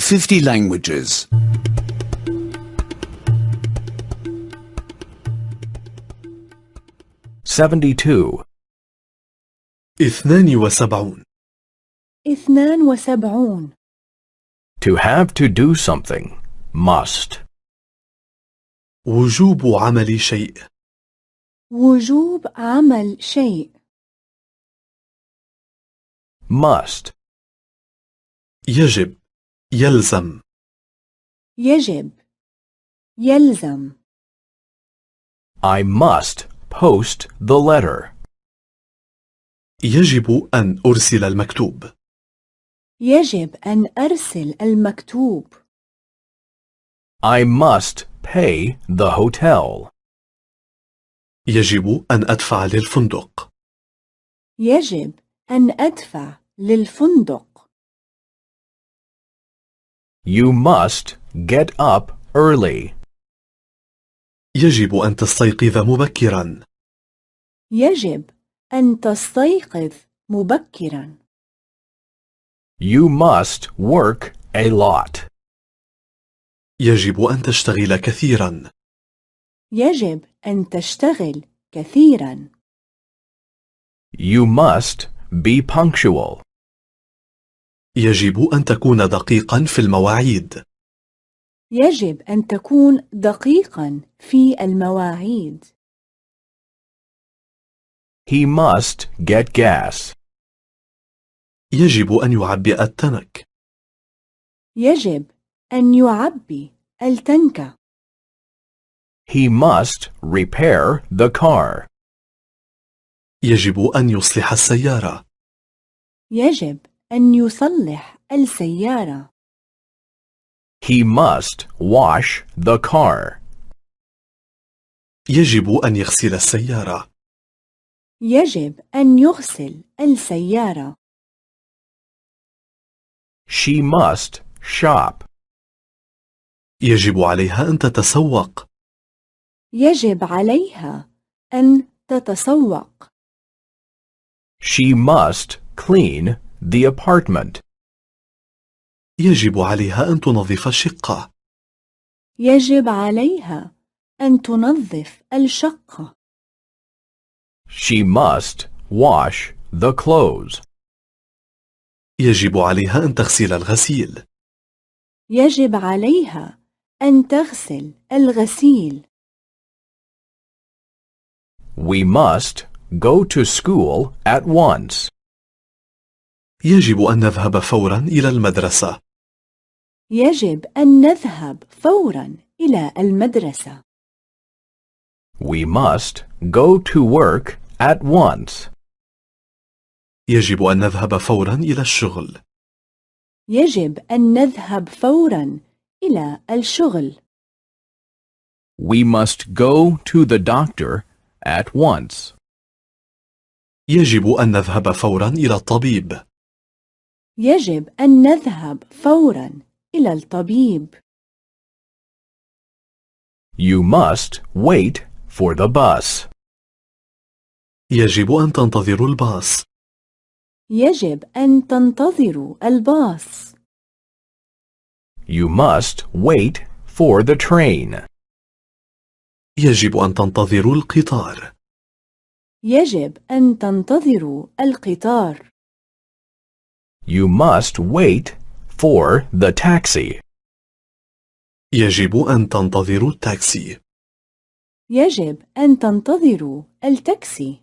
50 languages. 72. 72. 72. To have to do something. Must. وجوب عمل شيء. وجوب عمل شيء. Must. يجب. يلزم. يجب. يلزم. I must post the letter. يجب أن أرسل المكتوب. يجب أن أرسل المكتوب. I must pay the hotel. يجب أن أدفع للفندق. يجب أن أدفع للفندق. You must get up early. يجب أن تستيقظ مبكرا. يجب أن تستيقظ مبكرا. You must work a lot. يجب أن تشتغل كثيرا. يجب أن تشتغل كثيرا. You must be punctual. يجب أن تكون دقيقا في المواعيد. يجب أن تكون دقيقا في المواعيد. He must get gas. يجب أن يعبئ التنك. يجب أن يعبي التنك. He must repair the car. يجب أن يصلح السيارة. يجب أن يصلح السيارة. He must wash the car. يجب أن يغسل السيارة. يجب أن يغسل السيارة. She must shop. يجب عليها أن تتسوق. يجب عليها أن تتسوق. She must clean the apartment. يجب عليها أن تنظف الشقة. يجب عليها أن تنظف الشقة. She must wash the clothes. يجب عليها أن تغسل الغسيل. يجب عليها أن تغسل الغسيل. We must go to school at once. يجب أن نذهب فورا إلى المدرسة. يجب أن نذهب فورا إلى المدرسة. We must go to work at once. يجب أن نذهب فورا إلى الشغل. يجب أن نذهب فورا إلى الشغل. We must go to the doctor at once. يجب أن نذهب فورا إلى الطبيب. يجب أن نذهب فورا إلى الطبيب. You must wait for the bus. يجب أن تنتظروا الباص. يجب أن تنتظروا الباص. You must wait for the train. يجب أن تنتظروا القطار. يجب أن تنتظروا القطار. You must wait for the taxi. يجب أن تنتظروا التاكسي. يجب أن تنتظروا التاكسي.